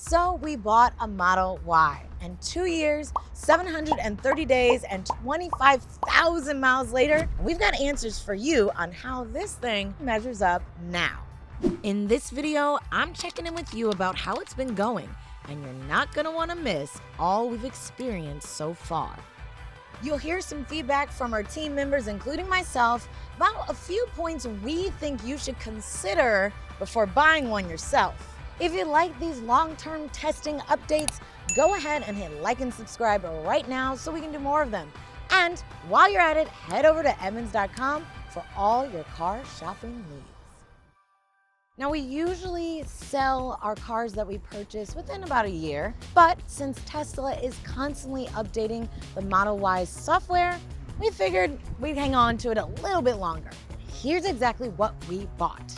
So we bought a Model Y, and 2 years, 730 days, and 25,000 miles later, we've got answers for you on how this thing measures up now. In this video, I'm checking in with you about how it's been going, and you're not gonna wanna miss all we've experienced so far. You'll hear some feedback from our team members, including myself, about a few points we think you should consider before buying one yourself. If you like these long-term testing updates, go ahead and hit like and subscribe right now so we can do more of them. And while you're at it, head over to Edmunds.com for all your car shopping needs. Now, we usually sell our cars that we purchase within about a year, but since Tesla is constantly updating the Model Y's software, we figured we'd hang on to it a little bit longer. Here's exactly what we bought.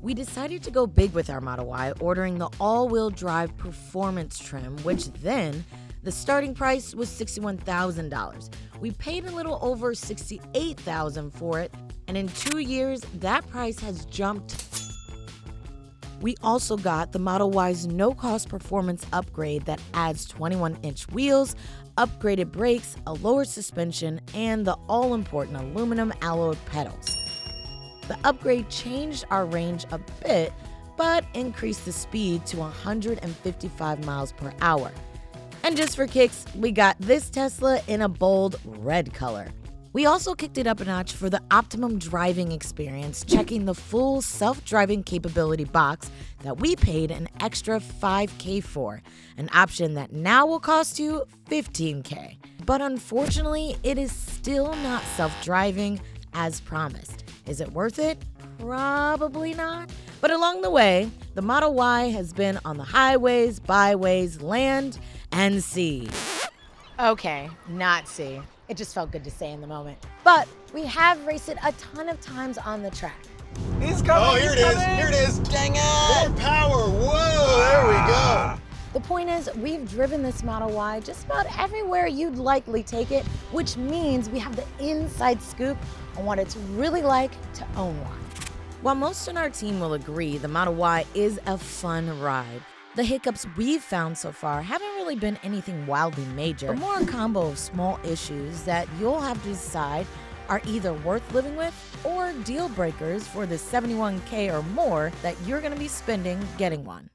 We decided to go big with our Model Y, ordering the all-wheel drive performance trim, which then the starting price was $61,000. We paid a little over $68,000 for it, and in 2 years, that price has jumped. We also got the Model Y's no-cost performance upgrade that adds 21-inch wheels, upgraded brakes, a lower suspension, and the all-important aluminum alloy pedals. The upgrade changed our range a bit, but increased the speed to 155 miles per hour. And just for kicks, we got this Tesla in a bold red color. We also kicked it up a notch for the optimum driving experience, checking the full self-driving capability box that we paid an extra $5,000 for, an option that now will cost you $15,000. But unfortunately, it is still not self-driving as promised. Is it worth it? Probably not. But along the way, the Model Y has been on the highways, byways, land, and sea. Okay, not sea. It just felt good to say in the moment. But we have raced it a ton of times on the track. He's coming. Oh, here it is. Here it is. Dang it. More power. Whoa, there we go. The point is, we've driven this Model Y just about everywhere you'd likely take it, which means we have the inside scoop on what it's really like to own one. While most on our team will agree the Model Y is a fun ride, the hiccups we've found so far haven't really been anything wildly major, but more a combo of small issues that you'll have to decide are either worth living with or deal breakers for the $71,000 or more that you're gonna be spending getting one.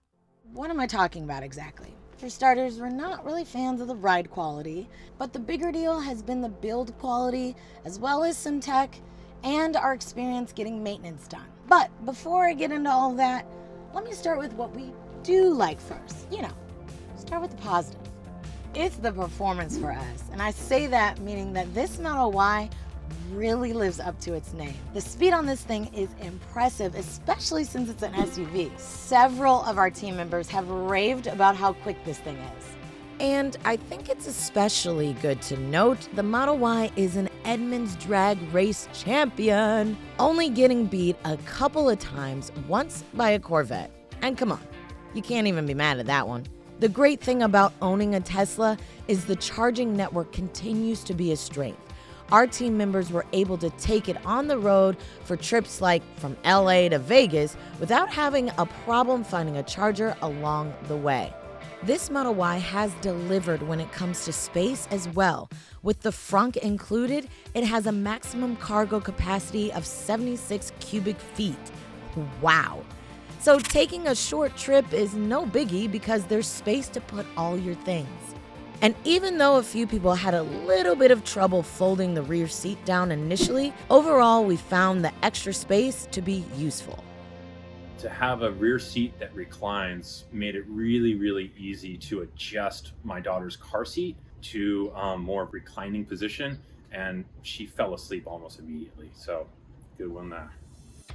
What am I talking about exactly? For starters, we're not really fans of the ride quality, but the bigger deal has been the build quality, as well as some tech, and our experience getting maintenance done. But before I get into all that, let me start with what we do like first. Start with the positive. It's the performance for us, and I say that meaning that this Model Y really lives up to its name. The speed on this thing is impressive, especially since it's an SUV. Several of our team members have raved about how quick this thing is. And I think it's especially good to note the Model Y is an Edmunds drag race champion, only getting beat a couple of times, once by a Corvette. And come on, you can't even be mad at that one. The great thing about owning a Tesla is the charging network continues to be a strength. Our team members were able to take it on the road for trips like from LA to Vegas without having a problem finding a charger along the way. This Model Y has delivered when it comes to space as well. With the frunk included, it has a maximum cargo capacity of 76 cubic feet. Wow. So taking a short trip is no biggie because there's space to put all your things. And even though a few people had a little bit of trouble folding the rear seat down initially, overall we found the extra space to be useful. To have a rear seat that reclines made it really, really easy to adjust my daughter's car seat to more reclining position, and she fell asleep almost immediately. So good one there.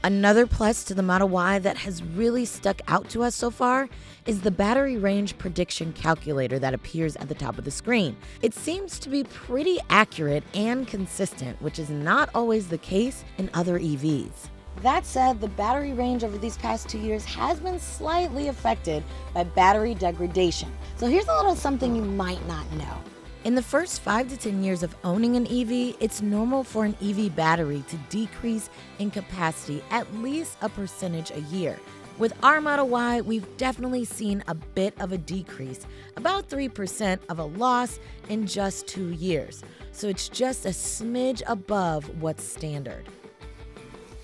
Another plus to the Model Y that has really stuck out to us so far is the battery range prediction calculator that appears at the top of the screen. It seems to be pretty accurate and consistent, which is not always the case in other EVs. That said, the battery range over these past 2 years has been slightly affected by battery degradation. So here's a little something you might not know. In the first 5 to 10 years of owning an EV, it's normal for an EV battery to decrease in capacity at least a percentage a year. With our Model Y, we've definitely seen a bit of a decrease, about 3% of a loss in just 2 years. So it's just a smidge above what's standard.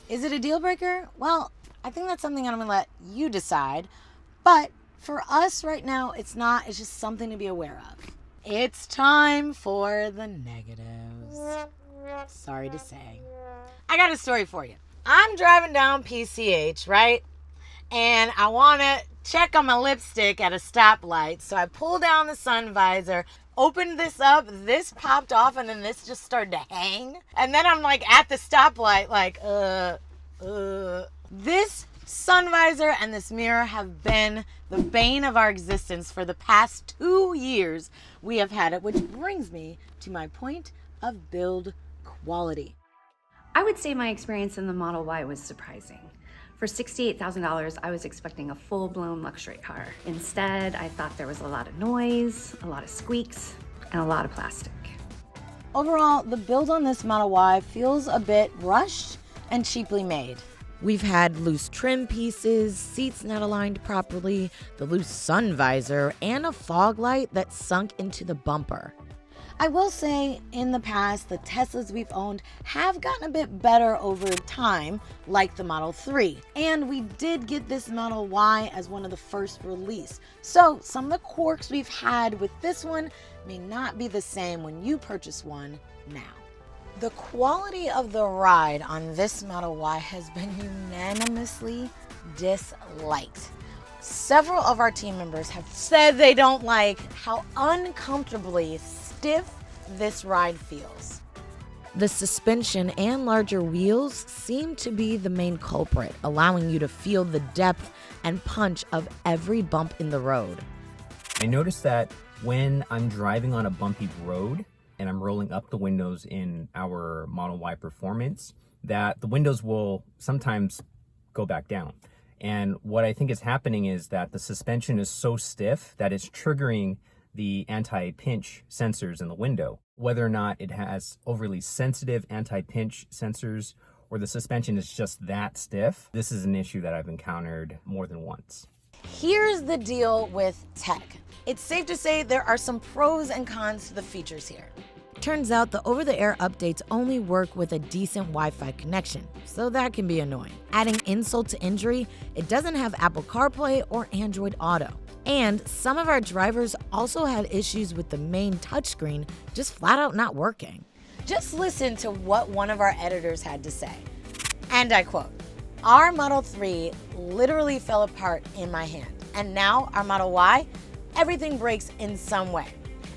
Is it a deal breaker? Well, I think that's something I'm gonna let you decide. But for us right now, it's not. It's just something to be aware of. It's time for the negatives. Sorry to say. I got a story for you. I'm driving down PCH, right? And I want to check on my lipstick at a stoplight. So I pull down the sun visor, opened this up, this popped off, and then this just started to hang. And then I'm like at the stoplight, like, This sun visor and this mirror have been the bane of our existence for the past 2 years we have had it, which brings me to my point of build quality. I would say my experience in the Model Y was surprising. For $68,000, I was expecting a full-blown luxury car. Instead, I thought there was a lot of noise, a lot of squeaks, and a lot of plastic. Overall, the build on this Model Y feels a bit rushed and cheaply made. We've had loose trim pieces, seats not aligned properly, the loose sun visor, and a fog light that sunk into the bumper. I will say, in the past, the Teslas we've owned have gotten a bit better over time, like the Model 3. And we did get this Model Y as one of the first release. So some of the quirks we've had with this one may not be the same when you purchase one now. The quality of the ride on this Model Y has been unanimously disliked. Several of our team members have said they don't like how uncomfortably stiff this ride feels. The suspension and larger wheels seem to be the main culprit, allowing you to feel the depth and punch of every bump in the road. I noticed that when I'm driving on a bumpy road and I'm rolling up the windows in our Model Y Performance, that the windows will sometimes go back down. And what I think is happening is that the suspension is so stiff that it's triggering the anti-pinch sensors in the window. Whether or not it has overly sensitive anti-pinch sensors or the suspension is just that stiff, this is an issue that I've encountered more than once. Here's the deal with tech. It's safe to say there are some pros and cons to the features here. Turns out the over-the-air updates only work with a decent Wi-Fi connection, so that can be annoying. Adding insult to injury, it doesn't have Apple CarPlay or Android Auto. And some of our drivers also had issues with the main touchscreen just flat out not working. Just listen to what one of our editors had to say. And I quote, "Our Model 3 literally fell apart in my hand. And now our Model Y, everything breaks in some way.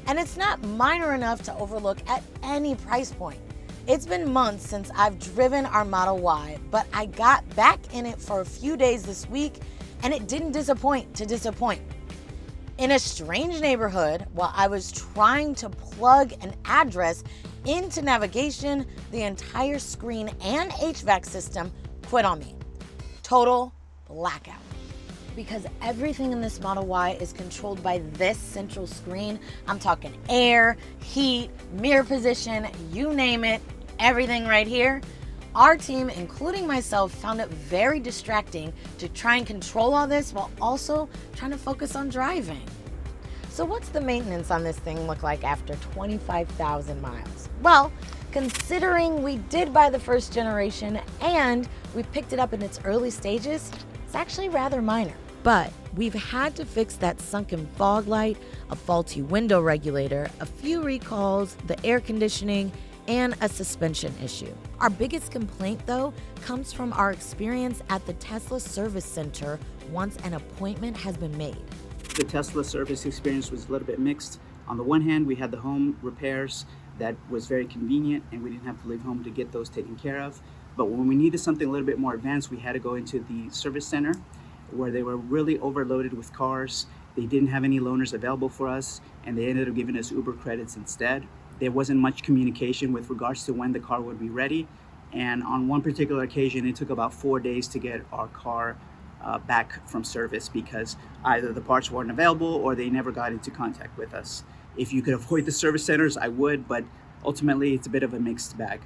And it's not minor enough to overlook at any price point. It's been months since I've driven our Model Y, but I got back in it for a few days this week, and it didn't disappoint to disappoint. In a strange neighborhood, while I was trying to plug an address into navigation, the entire screen and HVAC system quit on me. Total blackout. Because everything in this Model Y is controlled by this central screen. I'm talking air, heat, mirror position, you name it, everything right here. Our team, including myself, found it very distracting to try and control all this while also trying to focus on driving. So what's the maintenance on this thing look like after 25,000 miles? Well, considering we did buy the first generation and we picked it up in its early stages, it's actually rather minor. But we've had to fix that sunken fog light, a faulty window regulator, a few recalls, the air conditioning, and a suspension issue. Our biggest complaint, though, comes from our experience at the Tesla Service Center once an appointment has been made. The Tesla service experience was a little bit mixed. On the one hand, we had the home repairs that was very convenient and we didn't have to leave home to get those taken care of. But when we needed something a little bit more advanced, we had to go into the service center where they were really overloaded with cars. They didn't have any loaners available for us, and they ended up giving us Uber credits instead. There wasn't much communication with regards to when the car would be ready. And on one particular occasion, it took about 4 days to get our car back from service because either the parts weren't available or they never got into contact with us. If you could avoid the service centers, I would, but ultimately it's a bit of a mixed bag.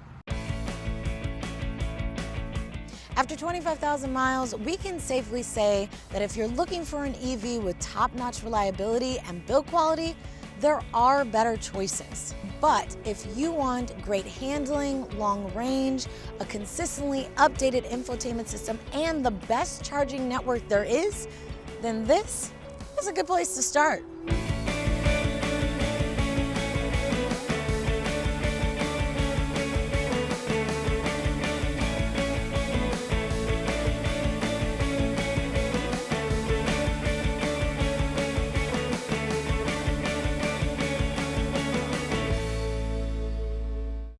After After 25,000 miles, we can safely say that if you're looking for an EV with top-notch reliability and build quality, there are better choices. But if you want great handling, long range, a consistently updated infotainment system, and the best charging network there is, then this is a good place to start.